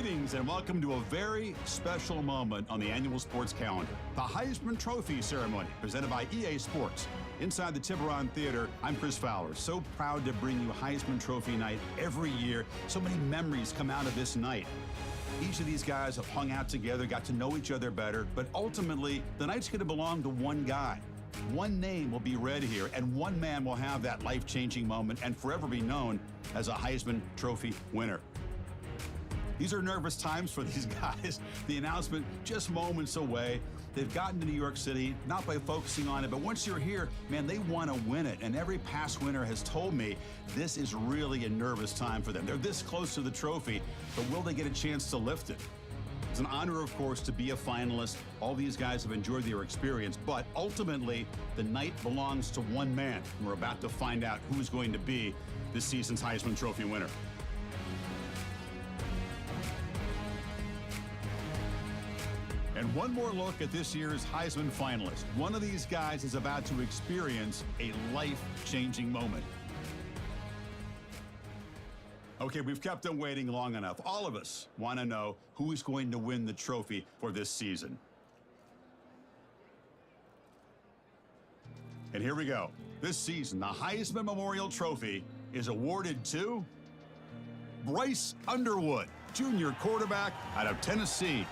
Greetings and welcome to a very special moment on the annual sports calendar. The Heisman Trophy ceremony presented by EA Sports. Inside the Tiburon Theater, I'm Chris Fowler. So proud to bring you Heisman Trophy night every year. So many memories come out of this night. Each of these guys have hung out together, got to know each other better, but ultimately, the night's going to belong to one guy. One name will be read here, and one man will have that life-changing moment and forever be known as a Heisman Trophy winner. These are nervous times for these guys. The announcement just moments away. They've gotten to New York City, not by focusing on it, but once you're here, man, they want to win it. And every past winner has told me this is really a nervous time for them. They're this close to the trophy, but will they get a chance to lift it? It's an honor, of course, to be a finalist. All these guys have enjoyed their experience, but ultimately, the night belongs to one man. We're about to find out who's going to be this season's Heisman Trophy winner. And one more look at this year's Heisman finalist. One of these guys is about to experience a life-changing moment. Okay, we've kept them waiting long enough. All of us want to know who is going to win the trophy for this season. And here we go. This season, the Heisman Memorial Trophy is awarded to Bryce Underwood, junior quarterback out of Tennessee.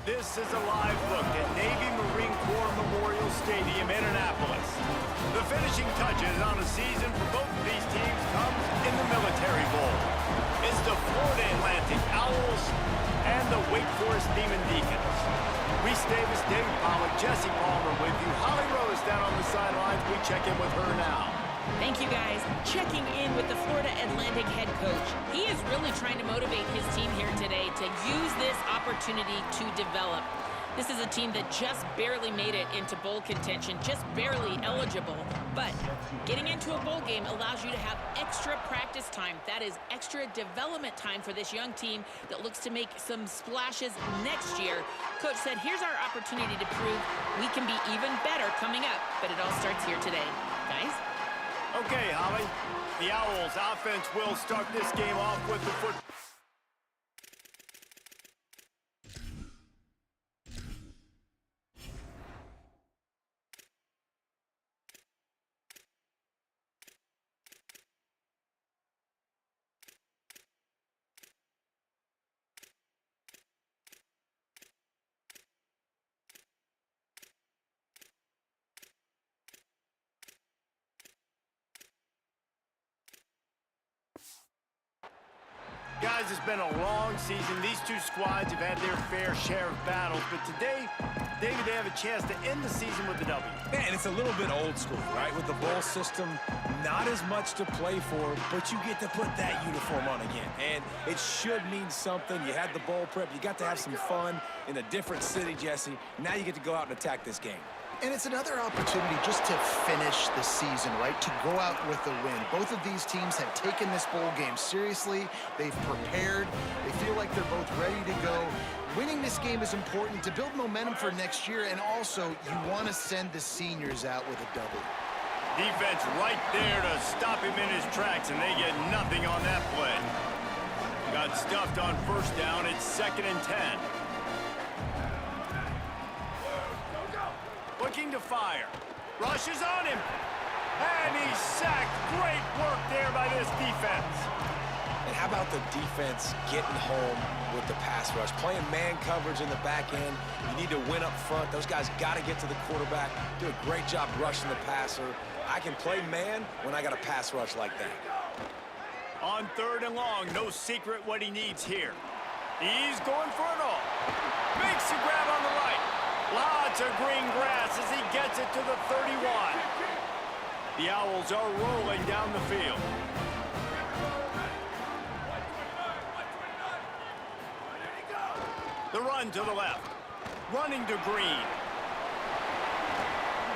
This is a live look at Navy Marine Corps Memorial Stadium in Annapolis. The finishing touches on a season for both of these teams comes in the Military Bowl. It's the Florida Atlantic Owls and the Wake Forest Demon Deacons. Reese Davis, David Pollock, Jesse Palmer with you. Holly Rose down on the sidelines. We check in with her now. Thank you, guys. Checking in with the Florida Atlantic head coach. He is really trying to motivate his team here today to use this opportunity to develop. This is a team that just barely made it into bowl contention, just barely eligible. But getting into a bowl game allows you to have extra practice time. That is extra development time for this young team that looks to make some splashes next year. Coach said, here's our opportunity to prove we can be even better coming up. But it all starts here today. Guys? Okay, Holly. The Owls offense will start this game off with the football. Guys, it's been a long season. These two squads have had their fair share of battles, but today, David, they have a chance to end the season with a W. Man, it's a little bit old school, right? With the bowl system, not as much to play for, but you get to put that uniform on again. And it should mean something. You had the bowl prep. You got to have some fun in a different city, Jesse. Now you get to go out and attack this game. And it's another opportunity just to finish the season, right? To go out with a win. Both of these teams have taken this bowl game seriously. They've prepared. They feel like they're both ready to go. Winning this game is important to build momentum for next year, and also you want to send the seniors out with a W. Defense right there to stop him in his tracks, and they get nothing on that play. Got stuffed on first down. It's 2nd and 10. Looking to fire. Rushes on him. And he's sacked. Great work there by this defense. And how about the defense getting home with the pass rush? Playing man coverage in the back end. You need to win up front. Those guys got to get to the quarterback. Do a great job rushing the passer. I can play man when I got a pass rush like that. On 3rd and long, no secret what he needs here. He's going for it all. Makes a grab on the right. Lots of green grass as he gets it to the 31. The Owls are rolling down the field. The run to the left. Running to Green.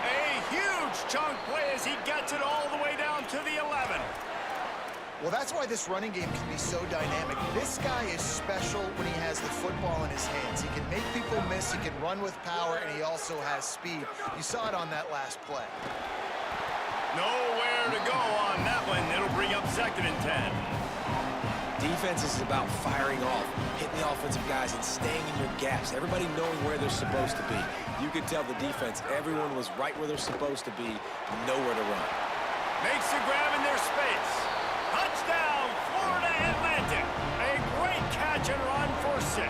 A huge chunk play as he gets it all the way down to the 11. Well, that's why this running game can be so dynamic. This guy is special when he has the football in his hands. He can make people miss, he can run with power, and he also has speed. You saw it on that last play. Nowhere to go on that one. It'll bring up 2nd and 10. Defense is about firing off, hitting the offensive guys, and staying in your gaps. Everybody knowing where they're supposed to be. You could tell the defense, everyone was right where they're supposed to be, nowhere to run. Makes the grab in their space. Touchdown, Florida Atlantic. A great catch and run for 6.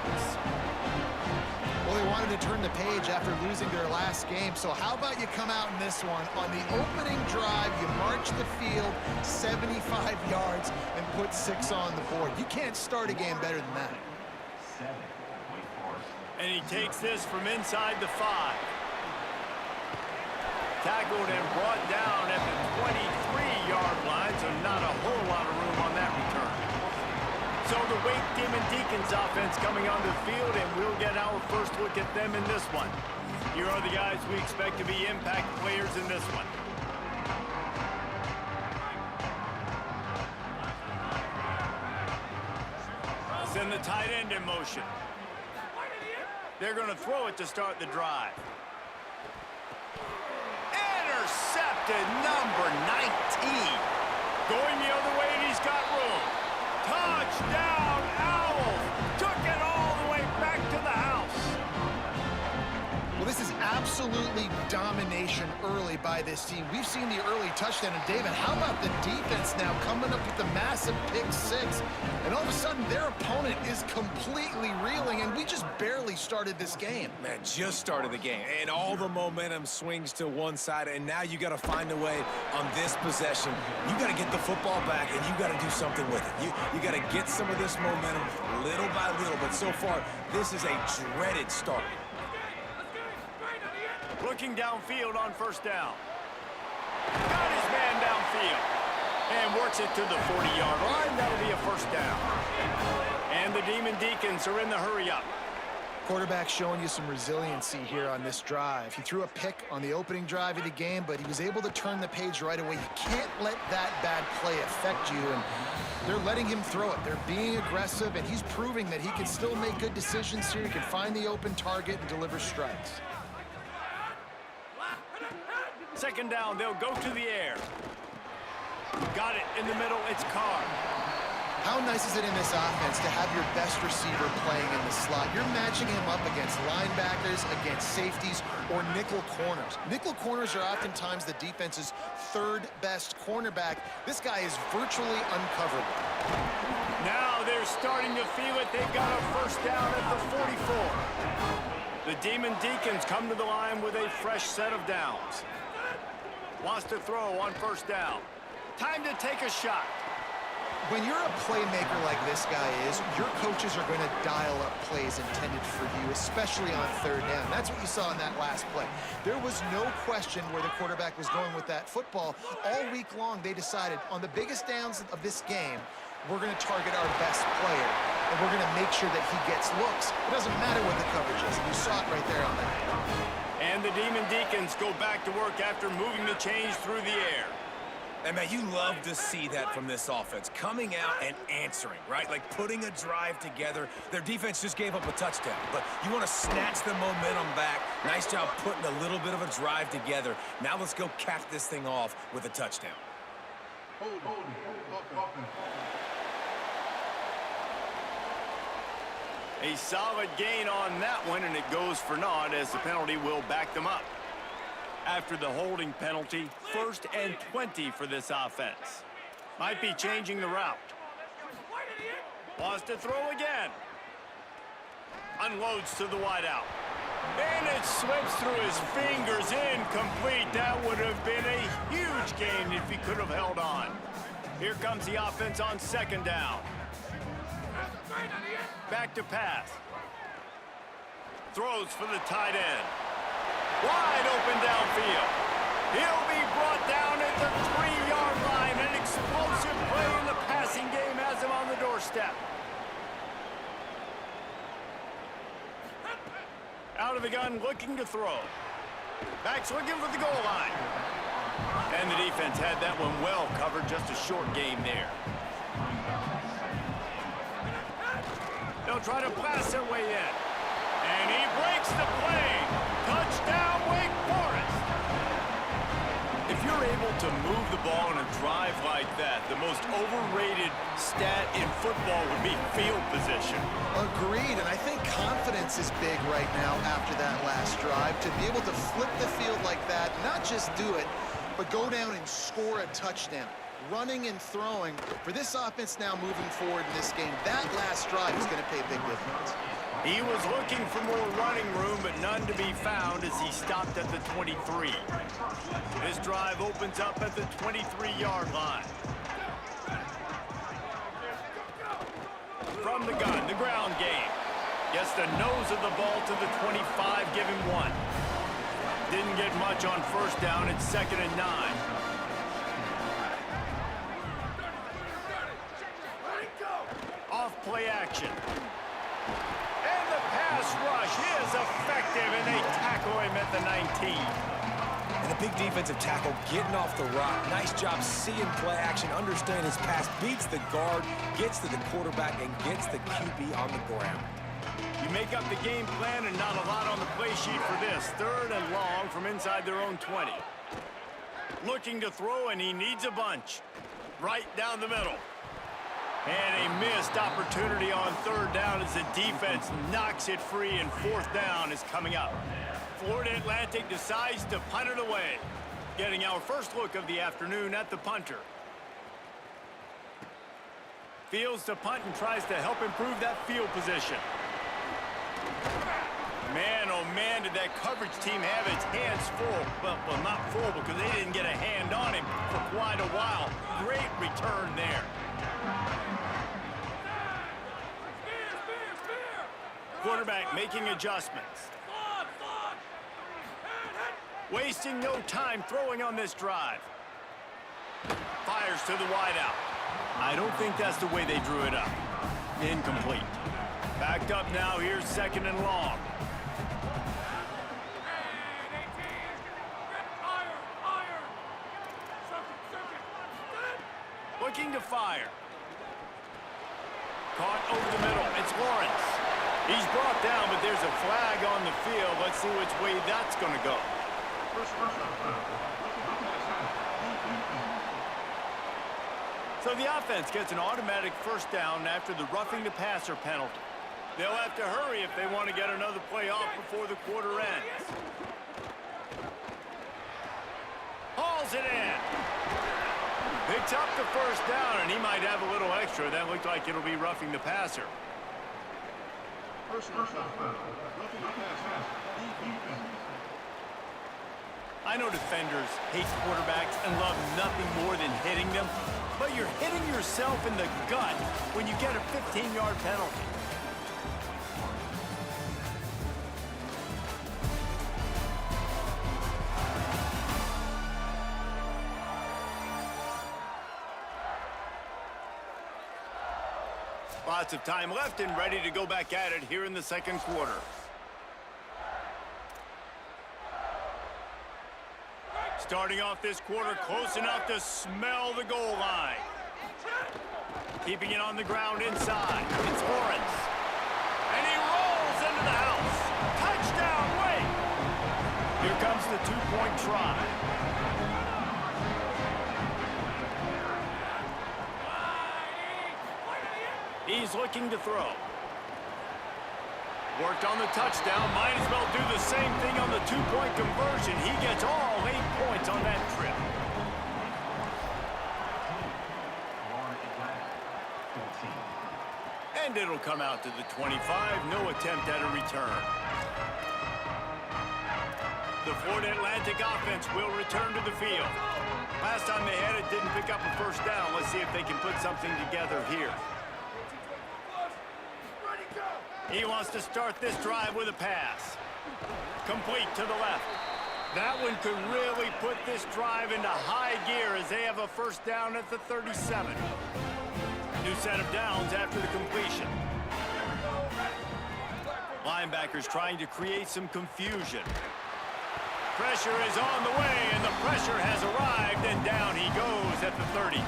Well, they wanted to turn the page after losing their last game, so how about you come out in this one? On the opening drive, you march the field 75 yards and put 6 on the board. You can't start a game better than that. And he takes this from inside the 5. Tackled and brought down at the 23-yard line, so not a whole lot of room on that return. So the Wake Demon Deacons offense coming onto the field, and we'll get our first look at them in this one. Here are the guys we expect to be impact players in this one. Send the tight end in motion. They're going to throw it to start the drive. Intercepted, number 19. Going the other way, and he's got room. Touchdown, Owls. Took it all the way back to the house. Well, Well, this is absolutely domination early by this team. We've seen the early touchdown. And David, how about the defense now coming up with the massive pick six? And all of a sudden, their opponent is completely reeling, and we just barely started this game. Man, just started the game, and all the momentum swings to one side, and now you got to find a way on this possession. You got to get the football back, and you got to do something with it. You got to get some of this momentum little by little, but so far, this is a dreaded start. Looking downfield on first down. Got his man downfield. And works it to the 40-yard line. That'll be a first down. And the Demon Deacons are in the hurry-up. Quarterback showing you some resiliency here on this drive. He threw a pick on the opening drive of the game, but he was able to turn the page right away. You can't let that bad play affect you, and they're letting him throw it. They're being aggressive, and he's proving that he can still make good decisions here. He can find the open target and deliver strikes. Second down, they'll go to the air. Got it in the middle, it's Carr. How nice is it in this offense to have your best receiver playing in the slot? You're matching him up against linebackers, against safeties, or nickel corners. Nickel corners are oftentimes the defense's third best cornerback. This guy is virtually uncoverable. Now they're starting to feel it. They've got a first down at the 44. The Demon Deacons come to the line with a fresh set of downs. Wants to throw on first down. Time to take a shot. When you're a playmaker like this guy is, your coaches are going to dial up plays intended for you, especially on third down. That's what you saw in that last play. There was no question where the quarterback was going with that football. All week long, they decided on the biggest downs of this game, we're going to target our best player, and we're going to make sure that he gets looks. It doesn't matter what the coverage is. You saw it right there on that. And the Demon Deacons go back to work after moving the chains through the air. And, man, you love to see that from this offense, coming out and answering, right? Like putting a drive together. Their defense just gave up a touchdown, but you want to snatch the momentum back. Nice job putting a little bit of a drive together. Now let's go cap this thing off with a touchdown. A solid gain on that one, and it goes for naught as the penalty will back them up. After the holding penalty, 1st and 20 for this offense. Might be changing the route. Wants to throw again. Unloads to the wideout. And it slips through his fingers, incomplete. That would have been a huge gain if he could have held on. Here comes the offense on second down. Back to pass. Throws for the tight end. Wide open downfield. He'll be brought down at the 3-yard line. An explosive play in the passing game has him on the doorstep. Out of the gun, looking to throw. Back's looking for the goal line. And the defense had that one well covered. Just a short game there. They'll try to blast their way in. And he breaks the play. Touchdown, Wake Forest. If you're able to move the ball in a drive like that, the most overrated stat in football would be field position. Agreed, and I think confidence is big right now after that last drive. To be able to flip the field like that, not just do it, but go down and score a touchdown. Running and throwing. For this offense now moving forward in this game, that last drive is going to pay a big difference. He was looking for more running room, but none to be found as he stopped at the 23. This drive opens up at the 23-yard line. From the gun, the ground game. Gets the nose of the ball to the 25, give him 1. Didn't get much on first down. It's 2nd and 9. Off play action. And the pass rush is effective, and they tackle him at the 19. And a big defensive tackle getting off the rock. Nice job seeing play action, understanding his pass, beats the guard, gets to the quarterback, and gets the QB on the ground. You make up the game plan and not a lot on the play sheet for this. 3rd and long from inside their own 20. Looking to throw, and he needs a bunch. Right down the middle. And a missed opportunity on 3rd down as the defense knocks it free, and 4th down is coming up. Florida Atlantic decides to punt it away. Getting our first look of the afternoon at the punter. Fields the punt and tries to help improve that field position. Man, oh man, did that coverage team have its hands full. Well, not full because they didn't get a hand on him for quite a while. Great return there. Quarterback making adjustments. Wasting no time throwing on this drive. Fires to the wideout. I don't think that's the way they drew it up. Incomplete. Backed up now, here's 2nd and long. Looking to fire. Caught over the middle, it's Lawrence. He's brought down, but there's a flag on the field. Let's see which way that's going to go. So the offense gets an automatic first down after the roughing the passer penalty. They'll have to hurry if they want to get another play off before the quarter ends. Hauls it in. Picks up the first down, and he might have a little extra. That looked like it'll be roughing the passer. I know defenders hate quarterbacks and love nothing more than hitting them, but you're hitting yourself in the gut when you get a 15-yard penalty. Lots of time left and ready to go back at it here in the second quarter. Starting off this quarter close enough to smell the goal line. Keeping it on the ground inside. It's Lawrence. And he rolls into the house. Touchdown, Wake! Here comes the two-point try. He's looking to throw. Worked on the touchdown. Might as well do the same thing on the two-point conversion. He gets all 8 points on that trip. And it'll come out to the 25. No attempt at a return. The Florida Atlantic offense will return to the field. Last time they had it, didn't pick up a first down. Let's see if they can put something together here. He wants to start this drive with a pass. Complete to the left. That one could really put this drive into high gear as they have a first down at the 37. New set of downs after the completion. Linebackers trying to create some confusion. Pressure is on the way, and the pressure has arrived, and down he goes at the 30.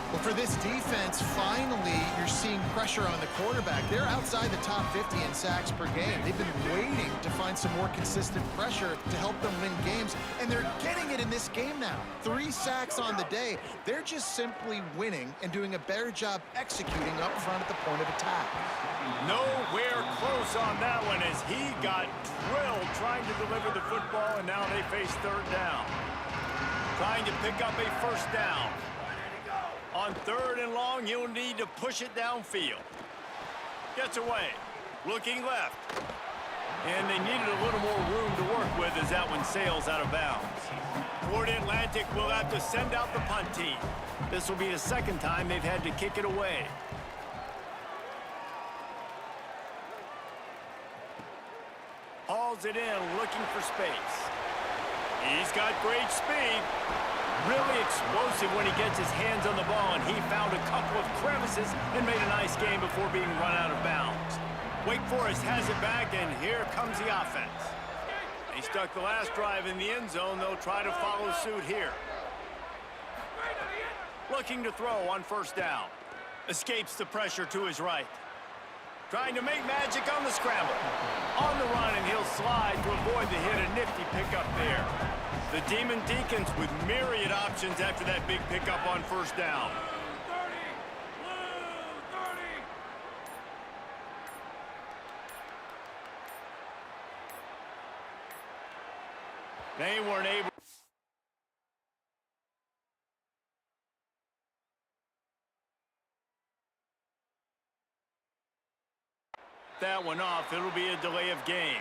Well, for this defense, finally, you're seeing pressure on the quarterback. They're outside the top 50 in sacks per game. They've been waiting to find some more consistent pressure to help them win games, and they're getting it in this game now. 3 sacks on the day. They're just simply winning and doing a better job executing up front at the point of attack. Nowhere close on that one as he got drilled trying to deliver the football, and now they face third down. Trying to pick up a first down. On 3rd and long, you'll need to push it downfield. Gets away. Looking left. And they needed a little more room to work with as that one sails out of bounds. Florida Atlantic will have to send out the punt team. This will be the second time they've had to kick it away. Hauls it in, looking for space. He's got great speed. Really explosive when he gets his hands on the ball, and he found a couple of crevices and made a nice game before being run out of bounds. Wake Forest has it back, and here comes the offense. They stuck the last drive in the end zone. They'll try to follow suit here. Looking to throw on first down. Escapes the pressure to his right. Trying to make magic on the scramble. On the run, and he'll slide to avoid the hit. A nifty pickup there. The Demon Deacons with myriad options after that big pickup on first down. They weren't able. That one off. It'll be a delay of game.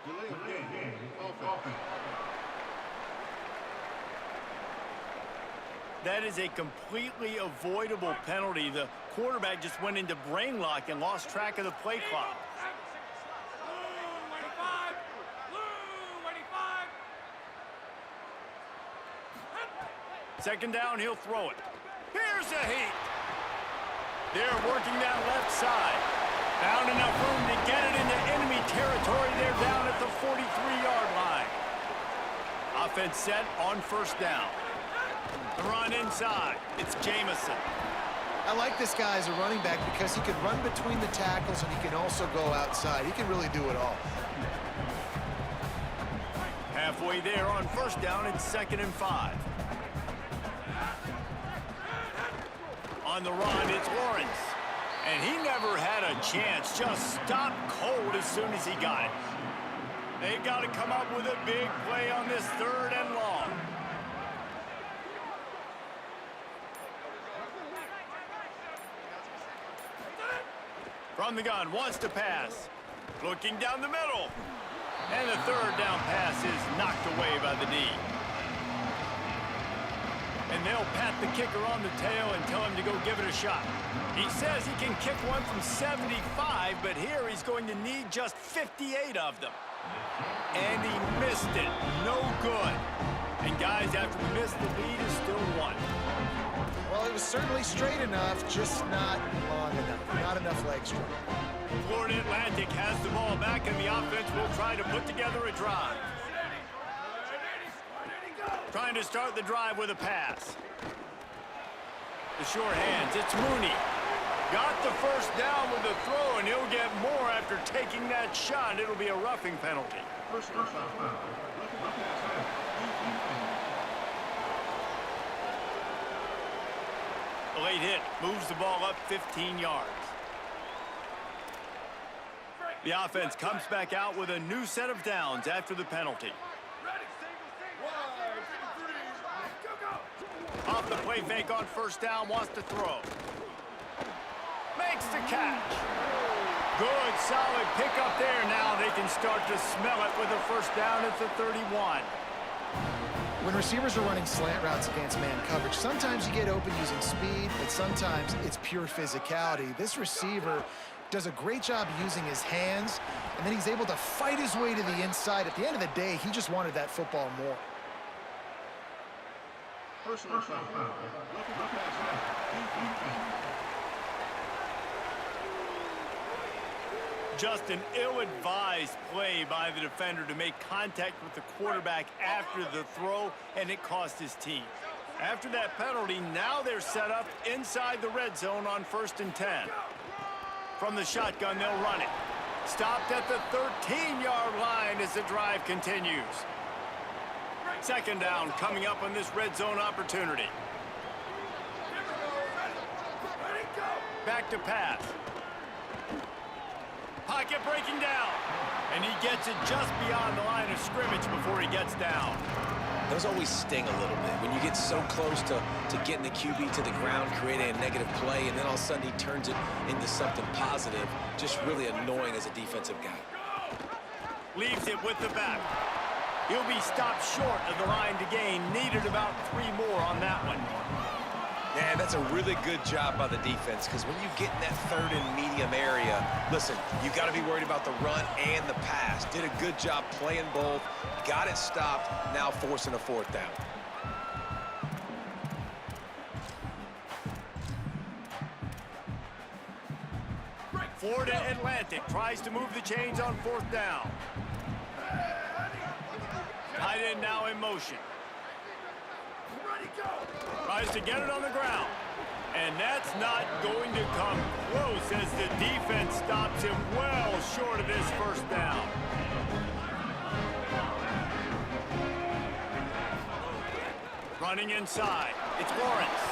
Delay of game. Offense. That is a completely avoidable penalty. The quarterback just went into brain lock and lost track of the play clock. Second down, he'll throw it. Here's a heat. They're working that left side. Found enough room to get it into enemy territory. They're down at the 43-yard line. Offense set on first down. The run inside. It's Jamison. I like this guy as a running back because he can run between the tackles and he can also go outside. He can really do it all. Halfway there on first down, it's 2nd and 5. On the run, it's Lawrence. And he never had a chance. Just stopped cold as soon as he got it. They got to come up with a big play on this 3rd and long. From the gun, wants to pass. Looking down the middle. And the 3rd down pass is knocked away by the knee. And they'll pat the kicker on the tail and tell him to go give it a shot. He says he can kick one from 75, but here he's going to need just 58 of them. And he missed it. No good. And guys, after the miss, the lead is still 1. Well, it was certainly straight enough, just not long enough. Not enough leg strength. Florida Atlantic has the ball back, and the offense will try to put together a drive. Trying to start the drive with a pass. The short hands, it's Mooney. Got the first down with the throw, and he'll get more after taking that shot. It'll be a roughing penalty. A late hit moves the ball up 15 yards. The offense comes back out with a new set of downs after the penalty. Off the play fake on first down, wants to throw. Makes the catch. Good, solid pickup there. Now they can start to smell it with a first down at the 31. When receivers are running slant routes against man coverage, sometimes you get open using speed, but sometimes it's pure physicality. This receiver does a great job using his hands, and then he's able to fight his way to the inside. At the end of the day, he just wanted that football more. Just an ill-advised play by the defender to make contact with the quarterback after the throw, and it cost his team. After that penalty, now they're set up inside the red zone on 1st and 10. From the shotgun, they'll run it. Stopped at the 13-yard line as the drive continues. 2nd down coming up on this red zone opportunity. Back to pass. Pocket breaking down. And he gets it just beyond the line of scrimmage before he gets down. Those always sting a little bit when you get so close to getting the QB to the ground, creating a negative play, and then all of a sudden he turns it into something positive. Just really annoying as a defensive guy. Leaves it with the back. He'll be stopped short of the line to gain. Needed about 3 more on that one. Yeah, that's a really good job by the defense, because when you get in that 3rd and medium area, listen, you got to be worried about the run and the pass. Did a good job playing both, got it stopped, now forcing a 4th down. Florida Atlantic tries to move the chains on 4th down. Tight end now in motion. Tries to get it on the ground. And that's not going to come close as the defense stops him well short of this 1st down. Running inside. It's Lawrence.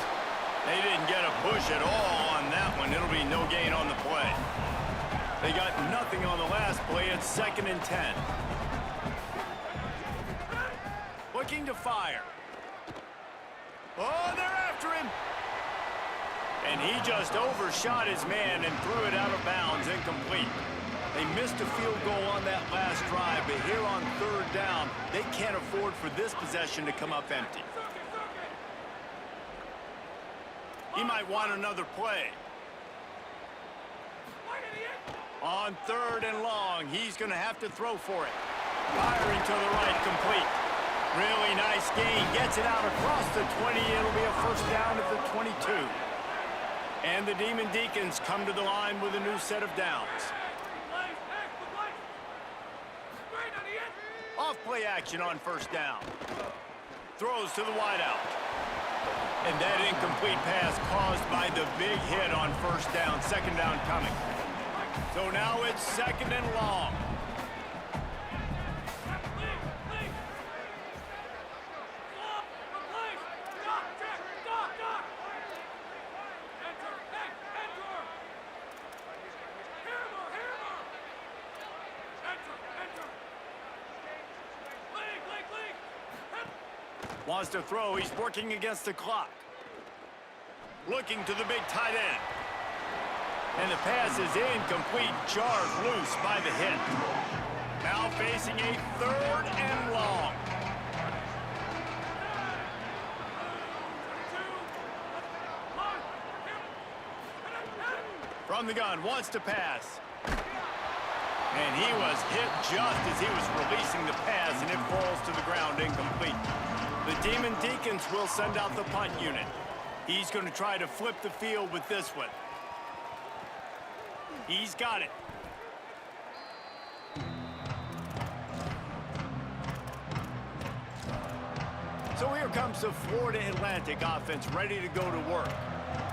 They didn't get a push at all on that one. It'll be no gain on the play. They got nothing on the last play. It's 2nd and 10. looking to fire. Oh, they're after him. And he just overshot his man and threw it out of bounds, incomplete. They missed a field goal on that last drive, but here on third down, they can't afford for this possession to come up empty. He might want another play. On third and long, he's going to have to throw for it. Firing to the right, complete. Really nice gain. Gets it out across the 20. It'll be a first down at the 22. And the Demon Deacons come to the line with a new set of downs. Off-play action on first down. Throws to the wideout. And that incomplete pass caused by the big hit on first down. Second down coming. So now it's second and long. Wants to throw. He's working against the clock. Looking to the big tight end. And the pass is incomplete. Jarred loose by the hit. Now facing a third and long. From the gun, wants to pass. And he was hit just as he was releasing the pass, and it falls to the ground incomplete. The Demon Deacons will send out the punt unit. He's going to try to flip the field with this one. He's got it. So here comes the Florida Atlantic offense ready to go to work.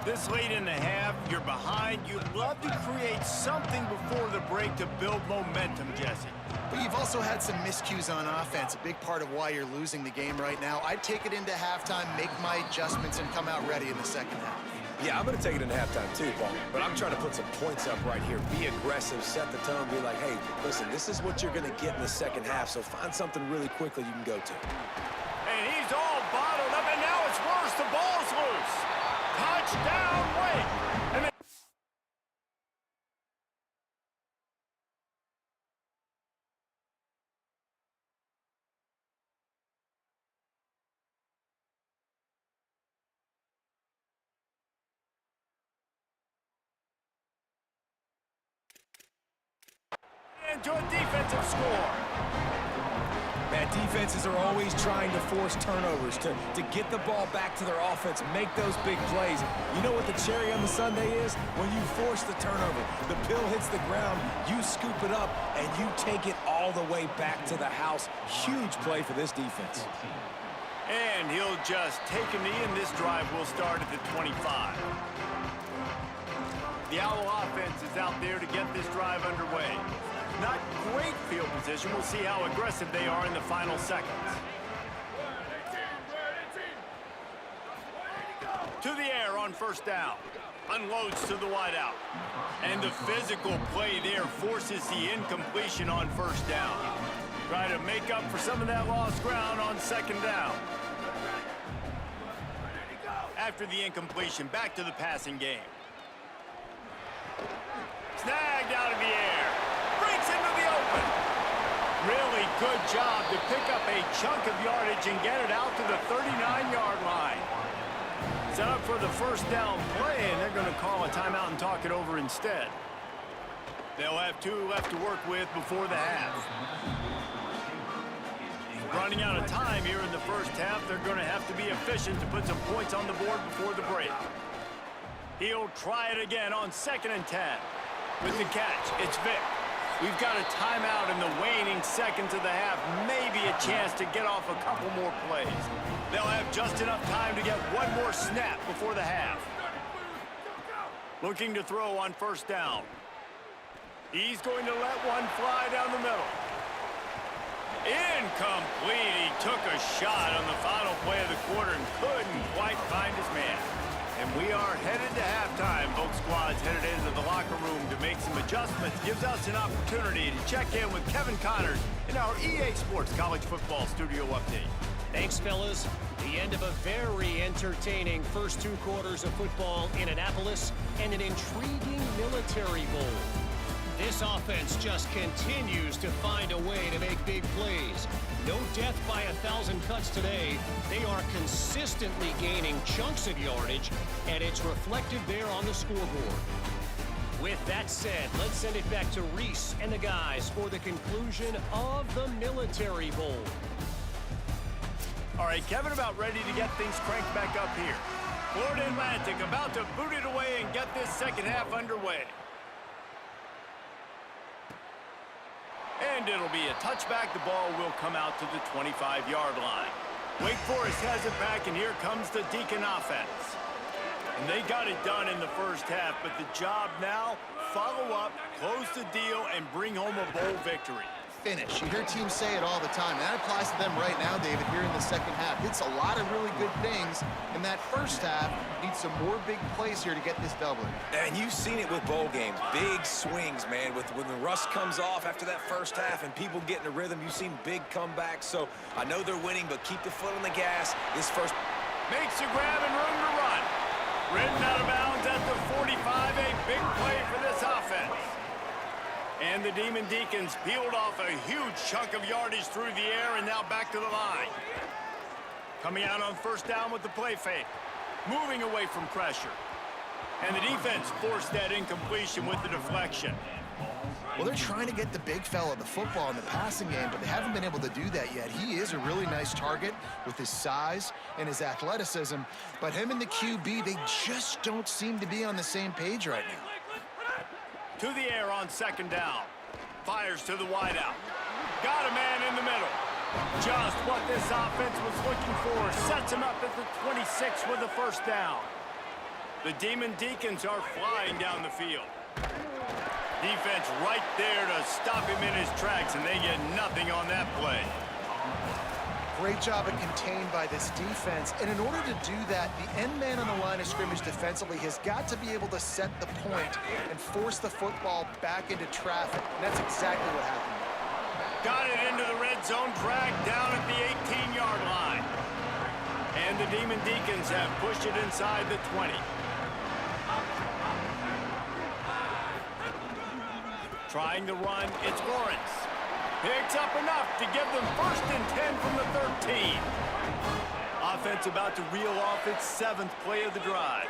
This late in the half, you're behind. You'd love to create something before the break to build momentum, Jesse. But you've also had some miscues on offense, a big part of why you're losing the game right now. I'd take it into halftime, make my adjustments, and come out ready in the second half. Yeah, I'm going to take it in halftime too, Paul. But I'm trying to put some points up right here. Be aggressive, set the tone, be like, hey, listen, this is what you're going to get in the second half, so find something really quickly you can go to. And he's all bottled up, and now it's worse. The ball's loose. Touchdown, Wake. And to a defensive score. Man, defenses are always trying to force turnovers, to get the ball back to their offense, make those big plays. You know what the cherry on the sundae is? When you force the turnover, the pill hits the ground, you scoop it up, and you take it all the way back to the house. Huge play for this defense. And he'll just take a knee, and this drive will start at the 25. The Owl offense is out there to get this drive underway. Not great field position. We'll see how aggressive they are in the final seconds. To the air on first down. Unloads to the wideout. And the physical play there forces the incompletion on first down. Try to make up for some of that lost ground on second down. After the incompletion, back to the passing game. Snagged out of the air. Breaks into the open. Really good job to pick up a chunk of yardage and get it out to the 39-yard line. Set up for the first down play, and they're going to call a timeout and talk it over instead. They'll have 2 left to work with before the half. Running out of time here in the first half, they're going to have to be efficient to put some points on the board before the break. He'll try it again on 2nd and 10. With the catch, it's Vic. We've got a timeout in the waning seconds of the half. Maybe a chance to get off a couple more plays. They'll have just enough time to get one more snap before the half. Looking to throw on first down. He's going to let one fly down the middle. Incomplete. He took a shot on the final play of the quarter and couldn't quite find his man. And we are headed to halftime. Both squads headed into the locker room to make some adjustments. Gives us an opportunity to check in with Kevin Connors in our EA Sports College Football Studio Update. Thanks, fellas. The end of a very entertaining first 2 quarters of football in Annapolis and an intriguing military bowl. This offense just continues to find a way to make big plays. No death by 1,000 cuts today. They are consistently gaining chunks of yardage, and it's reflected there on the scoreboard. With that said, let's send it back to Reese and the guys for the conclusion of the Military Bowl. All right, Kevin, about ready to get things cranked back up here. Florida Atlantic about to boot it away and get this second half underway. And it'll be a touchback. The ball will come out to the 25-yard line. Wake Forest has it back, and here comes the Deacon offense. And they got it done in the first half, but the job now, follow up, close the deal, and bring home a bowl victory. Finish. You hear teams say it all the time, and that applies to them right now, David, here in the second half. It's a lot of really good things in that first half. Need some more big plays here to get this W. And you've seen it with bowl games. Big swings, man. When the rust comes off after that first half and people get in a rhythm, you've seen big comebacks. So I know they're winning, but keep the foot on the gas. This first Makes a grab and room to run. Ridden out of bounds at the 45, a big play for this offense. And the Demon Deacons peeled off a huge chunk of yardage through the air and now back to the line. Coming out on first down with the play fake. Moving away from pressure. And the defense forced that incompletion with the deflection. Well, they're trying to get the big fella the football in the passing game, but they haven't been able to do that yet. He is a really nice target with his size and his athleticism, but him and the QB, they just don't seem to be on the same page right now. To the air on second down. Fires to the wideout. Got a man in the middle. Just what this offense was looking for. Sets him up at the 26 with the first down. The Demon Deacons are flying down the field. Defense right there to stop him in his tracks, and they get nothing on that play. Great job of contained by this defense. And in order to do that, the end man on the line of scrimmage defensively has got to be able to set the point and force the football back into traffic. And that's exactly what happened. Got it into the red zone, dragged down at the 18-yard line. And the Demon Deacons have pushed it inside the 20. Trying to run, it's Lawrence. Picks up enough to give them 1st and 10 from the 13. Offense about to reel off its 7th play of the drive.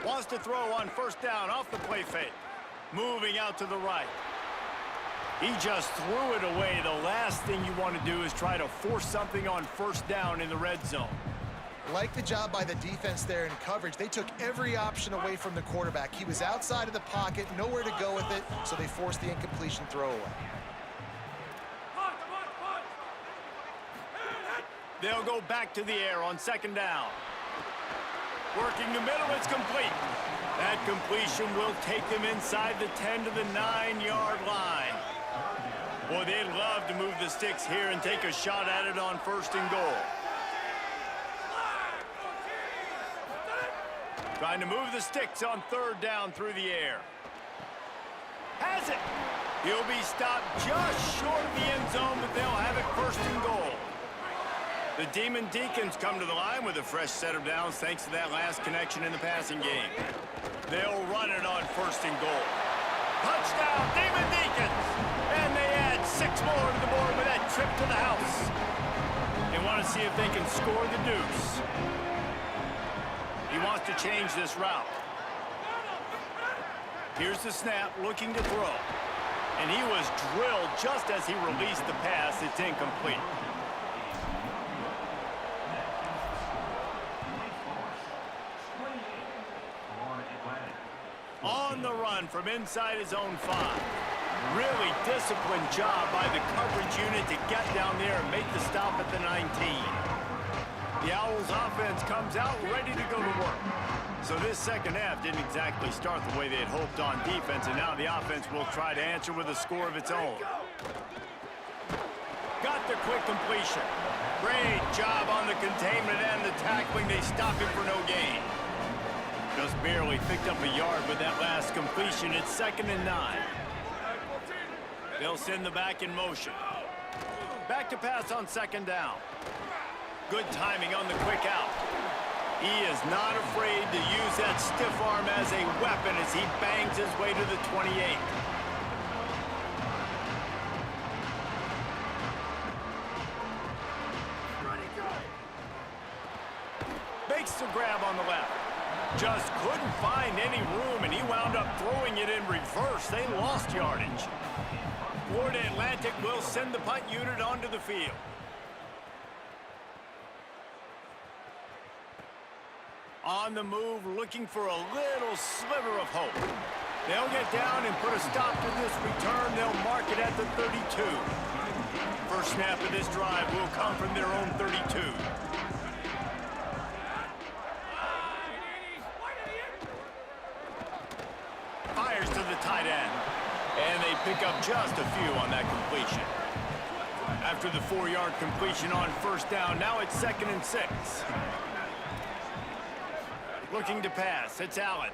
Wants to throw on first down off the play fake. Moving out to the right. He just threw it away. The last thing you want to do is try to force something on first down in the red zone. Like the job by the defense there in coverage. They took every option away from the quarterback. He was outside of the pocket, nowhere to go with it, so they forced the incompletion throwaway. They'll go back to the air on second down. Working the middle, it's complete. That completion will take them inside the 10 to the 9-yard line. Boy, they'd love to move the sticks here and take a shot at it on 1st and goal. Trying to move the sticks on 3rd down through the air. Has it. He'll be stopped just short of the end zone, but they'll have it 1st and goal. The Demon Deacons come to the line with a fresh set of downs thanks to that last connection in the passing game. They'll run it on 1st and goal. Touchdown, Demon Deacons! And they add 6 more to the board with that trip to the house. They want to see if they can score the deuce. He wants to change this route. Here's the snap, looking to throw. And he was drilled just as he released the pass. It's incomplete. On the run from inside his own 5. Really disciplined job by the coverage unit to get down there and make the stop at the 19. The Owls offense comes out ready to go to work. So this second half didn't exactly start the way they had hoped on defense, and now the offense will try to answer with a score of its own. Got the quick completion. Great job on the containment and the tackling. They stop him for no gain. Just barely picked up a yard with that last completion. It's 2nd and 9. They'll send the back in motion. Back to pass on second down. Good timing on the quick out. He is not afraid to use that stiff arm as a weapon as he bangs his way to the 28. Makes the grab on the left. Just couldn't find any room, and he wound up throwing it in reverse. They lost yardage. Florida Atlantic will send the punt unit onto the field. On the move, looking for a little sliver of hope. They'll get down and put a stop to this return. They'll mark it at the 32. First snap of this drive will come from their own 32. Fires to the tight end. And they pick up just a few on that completion. After the 4-yard completion on first down, now it's 2nd and 6. Looking to pass, it's Allen.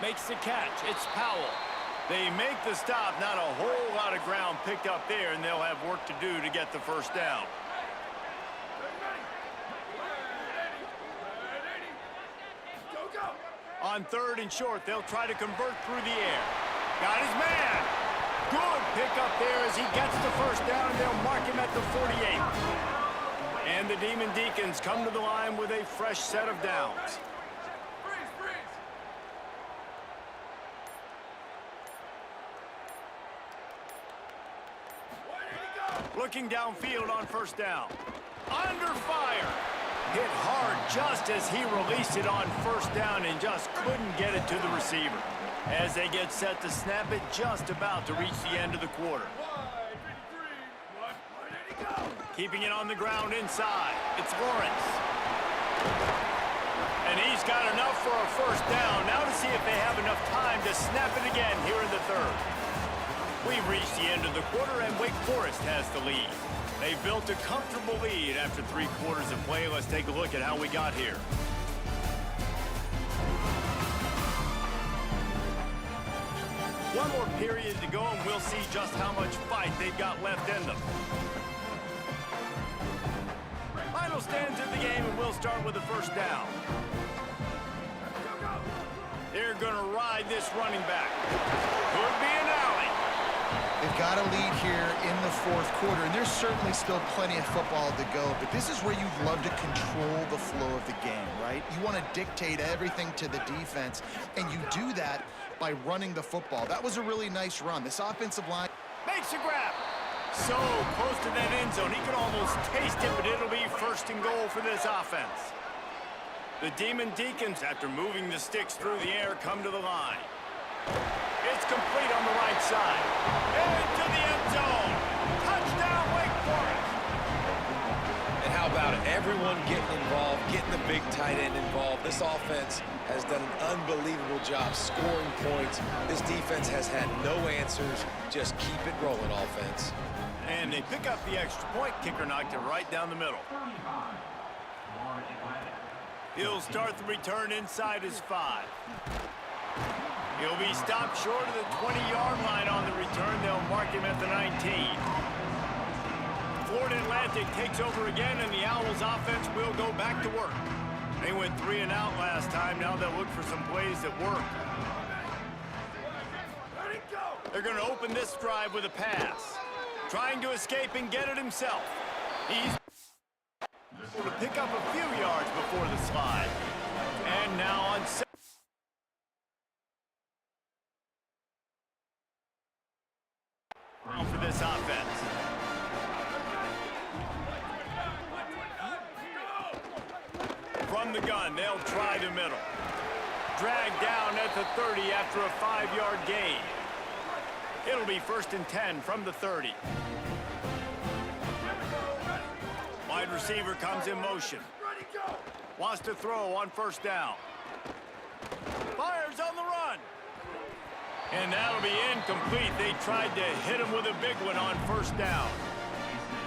Makes the catch, it's Powell. They make the stop, not a whole lot of ground picked up there, and they'll have work to do to get the first down. On 3rd and short, they'll try to convert through the air. Got his man. Good pick up there as he gets the first down, and they'll mark him at the 48. And the Demon Deacons come to the line with a fresh set of downs. Looking downfield on first down. Under fire. Hit hard just as he released it on first down and just couldn't get it to the receiver. As they get set to snap it, just about to reach the end of the quarter. Keeping it on the ground inside. It's Lawrence. And he's got enough for a first down. Now to see if they have enough time to snap it again here in the 3rd. We've reached the end of the quarter, and Wake Forest has the lead. They built a comfortable lead after 3 quarters of play. Let's take a look at how we got here. One more period to go, and we'll see just how much fight they've got left in them. Final stands of the game, and we'll start with the first down. They're going to ride this running back. Could be an alley. They've got a lead here in the 4th quarter, and there's certainly still plenty of football to go, but this is where you'd love to control the flow of the game, right? You want to dictate everything to the defense, and you do that by running the football. That was a really nice run. This offensive line Makes a grab. So close to that end zone, he could almost taste it, but it'll be 1st and goal for this offense. The Demon Deacons, after moving the sticks through the air, come to the line. It's complete on the right side. Into the end zone. Touchdown, Wake Forest. And how about it? Everyone getting involved, getting the big tight end involved. This offense has done an unbelievable job scoring points. This defense has had no answers. Just keep it rolling, offense. And they pick up the extra point. Kicker knocked it right down the middle. He'll start the return inside his 5. He'll be stopped short of the 20-yard line on the return. They'll mark him at the 19. Florida Atlantic takes over again, and the Owls offense will go back to work. They went 3 and out last time. Now they'll look for some plays that work. They're going to open this drive with a pass. Trying to escape and get it himself. He's able to pick up a few yards before the slide. And now on for this offense. From the gun, they'll try the middle. Dragged down at the 30 after a 5-yard gain. It'll be 1st and 10 from the 30. Wide receiver comes in motion. Wants to throw on first down. Fires on the run. And that'll be incomplete. They tried to hit him with a big one on first down.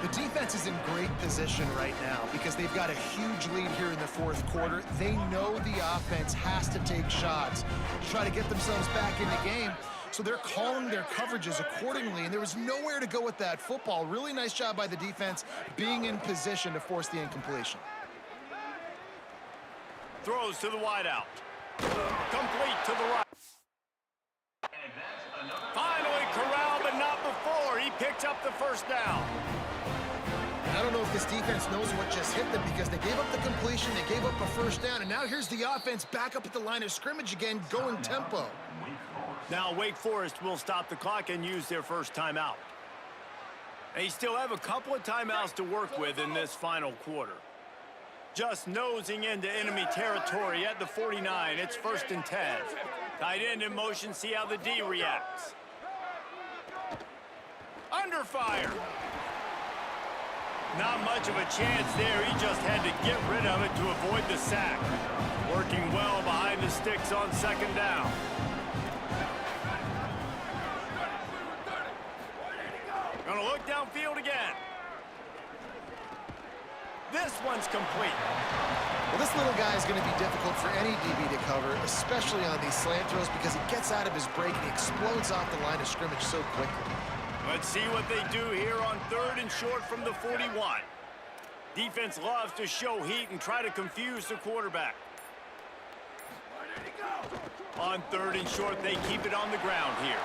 The defense is in great position right now because they've got a huge lead here in the 4th quarter. They know the offense has to take shots to try to get themselves back in the game. So they're calling their coverages accordingly, and there was nowhere to go with that football. Really nice job by the defense being in position to force the incompletion. Throws to the wideout. Complete to the right. Finally corralled, but not before. He picks up the first down. I don't know if this defense knows what just hit them because they gave up the completion, they gave up a first down, and now here's the offense back up at the line of scrimmage again, going tempo. Now Wake Forest will stop the clock and use their first timeout. They still have a couple of timeouts to work with in this final quarter. Just nosing into enemy territory at the 49. It's 1st and 10. Tight end in motion, see how the D reacts. Under fire. Not much of a chance there. He just had to get rid of it to avoid the sack. Working well behind the sticks on 2nd down. Gonna look downfield again. This one's complete. Well, this little guy is going to be difficult for any DB to cover, especially on these slant throws because he gets out of his break and he explodes off the line of scrimmage so quickly. Let's see what they do here on 3rd and short from the 41. Defense loves to show heat and try to confuse the quarterback. On 3rd and short, they keep it on the ground here.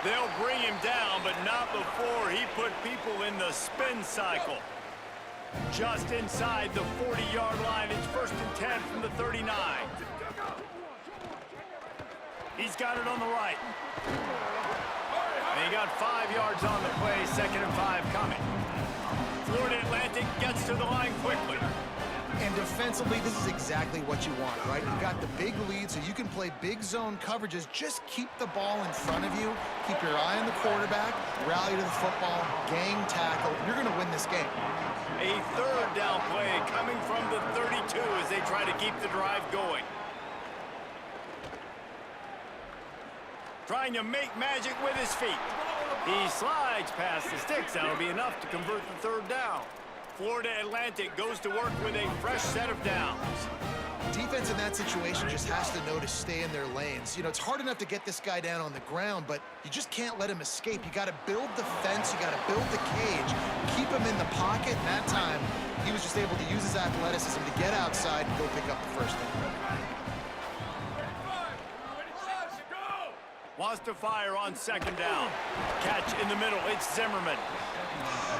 They'll bring him down, but not before he put people in the spin cycle. Just inside the 40-yard line, it's 1st and 10 from the 39. He's got it on the right. And he got 5 yards on the play, 2nd and 5 coming. Florida Atlantic gets to the line quickly. And defensively, this is exactly what you want, right? You've got the big lead, so you can play big zone coverages. Just keep the ball in front of you. Keep your eye on the quarterback. Rally to the football. Gang tackle. You're going to win this game. A 3rd down play coming from the 32 as they try to keep the drive going. Trying to make magic with his feet. He slides past the sticks. That'll be enough to convert the 3rd down. Florida Atlantic goes to work with a fresh set of downs. Defense in that situation just has to know to stay in their lanes. You know, it's hard enough to get this guy down on the ground, but you just can't let him escape. You got to build the fence. You got to build the cage. Keep him in the pocket. And that time, he was just able to use his athleticism to get outside and go pick up the first down. Wants to fire on 2nd down. Catch in the middle. It's Zimmerman.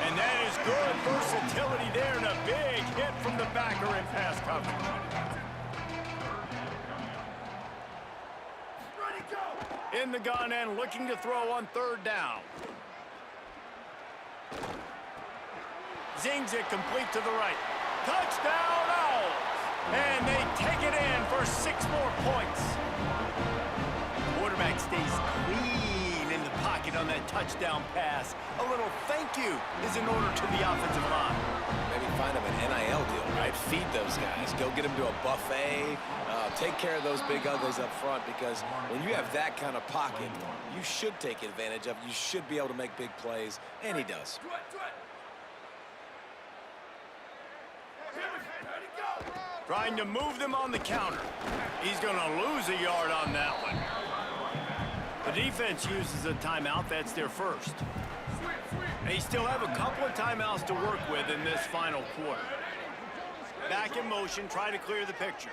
And that is good versatility there and a big hit from the backer in pass coverage. In the gun and looking to throw on 3rd down. Zings it complete to the right. Touchdown Owls! And they take it in for 6 more points. Quarterback stays clean in the pocket on that touchdown pass. A little thank you is in order to the offensive line. Maybe find them an NIL deal, right? Feed those guys. Go get them to a buffet. Take care of those big uglies up front because when you have that kind of pocket, you should take advantage of it. You should be able to make big plays, and he does. Trying to move them on the counter. He's going to lose a yard on that one. The defense uses a timeout. That's their first. They still have a couple of timeouts to work with in this final quarter. Back in motion, try to clear the picture.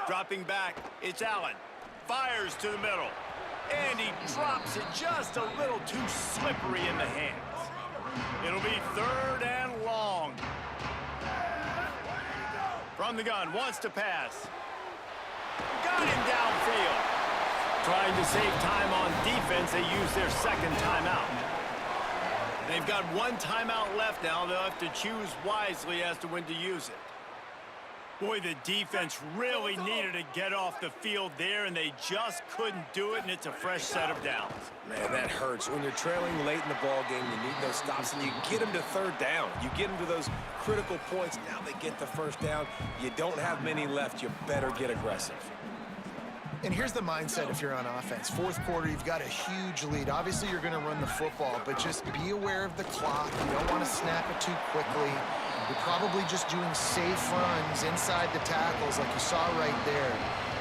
Dropping back, it's Allen. Fires to the middle. And he drops it just a little too slippery in the hands. It'll be 3rd and long. From the gun, wants to pass. Got him downfield. Trying to save time on defense, they use their 2nd timeout. They've got 1 timeout left now. They'll have to choose wisely as to when to use it. Boy, the defense really needed to get off the field there, and they just couldn't do it, and it's a fresh set of downs. Man, that hurts. When you're trailing late in the ball game, you need those stops, and you get them to 3rd down. You get them to those critical points. Now they get the 1st down. You don't have many left. You better get aggressive. And here's the mindset if you're on offense. 4th quarter, you've got a huge lead. Obviously, you're going to run the football, but just be aware of the clock. You don't want to snap it too quickly. You're probably just doing safe runs inside the tackles like you saw right there.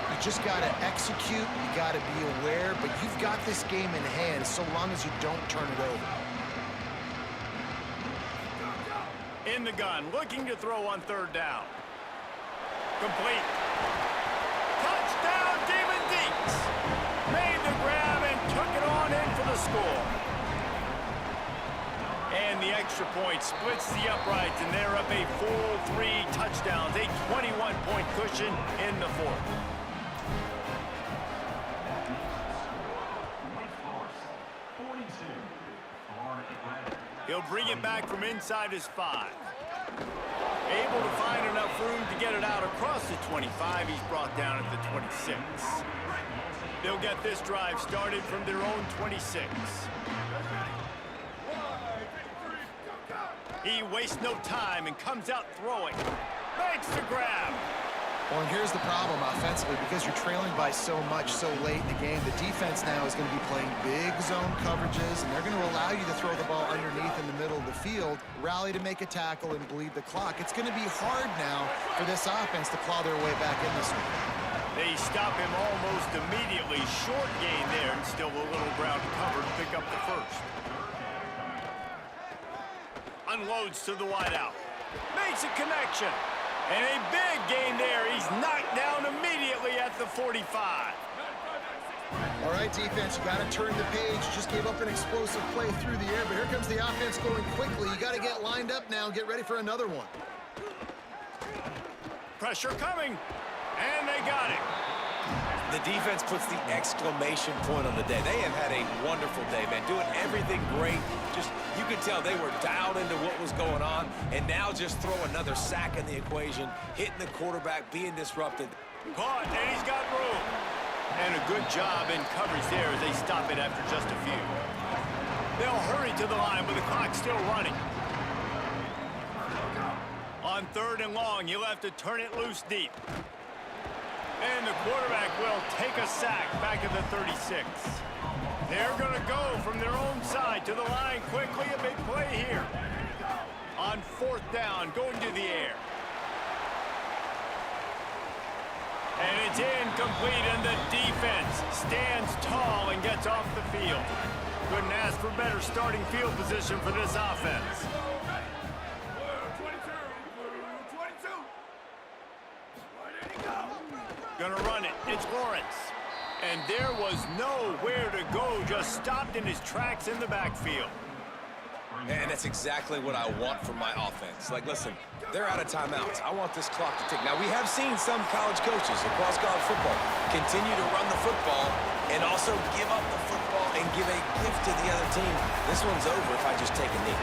You just got to execute. You got to be aware, but you've got this game in hand so long as you don't turn it over. In the gun, looking to throw on third down. Complete. Touchdown, Demon Deeks. Made the grab and took it on in for the score. And the extra point splits the uprights, and they're up a full 3 touchdowns, a 21-point cushion in the fourth. He'll bring it back from inside his 5. Able to find enough room to get it out across the 25. He's brought down at the 26. They'll get this drive started from their own 26. He wastes no time and comes out throwing. Makes the grab. Well, and here's the problem offensively, because you're trailing by so much so late in the game, the defense now is going to be playing big zone coverages, and they're going to allow you to throw the ball underneath in the middle of the field, rally to make a tackle, and bleed the clock. It's going to be hard now for this offense to claw their way back in this one. They stop him almost immediately. Short gain there, and still a little ground to cover to pick up the first. Unloads to the wideout. Makes a connection. And a big gain there. He's knocked down immediately at the 45. All right, defense, you got to turn the page. You just gave up an explosive play through the air, but here comes the offense going quickly. You got to get lined up now and get ready for another one. Pressure coming. And they got it. The defense puts the exclamation point on the day. They have had a wonderful day, man. Doing everything great. Just, you could tell they were dialed into what was going on. And now just throw another sack in the equation. Hitting the quarterback, being disrupted. Caught, and he's got room. And a good job in coverage there as they stop it after just a few. They'll hurry to the line with the clock still running. On third and long, you'll have to turn it loose deep. And the quarterback will take a sack back at the 36. They're going to go from their own side to the line quickly. A big play here. On fourth down, going to the air. And it's incomplete, and the defense stands tall and gets off the field. Couldn't ask for better starting field position for this offense. Gonna run it. It's Lawrence. And there was nowhere to go. Just stopped in his tracks in the backfield. And that's exactly what I want from my offense. Like, listen, they're out of timeouts. I want this clock to tick. Now, we have seen some college coaches across college football continue to run the football and also give up the football and give a gift to the other team. This one's over if I just take a knee.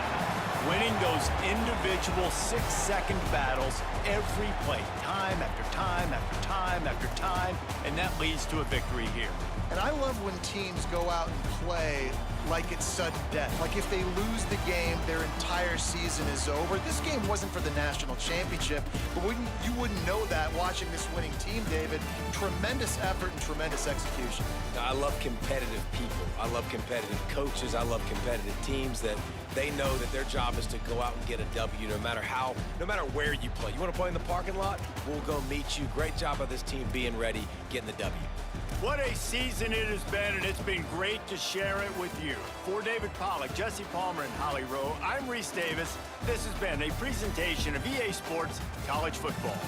Winning those individual 6-second battles every play, time after time after time after time, and that leads to a victory here. And I love when teams go out and play like it's sudden death. Like if they lose the game, their entire season is over. This game wasn't for the national championship, but you wouldn't know that watching this winning team, David. Tremendous effort and tremendous execution. I love competitive people. I love competitive coaches. I love competitive teams that they know that their job is to go out and get a W no matter where you play. You want to play in the parking lot? We'll go meet you. Great job of this team being ready, getting the W. What a season it has been, and it's been great to share it with you. For David Pollack, Jesse Palmer, and Holly Rowe, I'm Reese Davis. This has been a presentation of EA Sports College Football.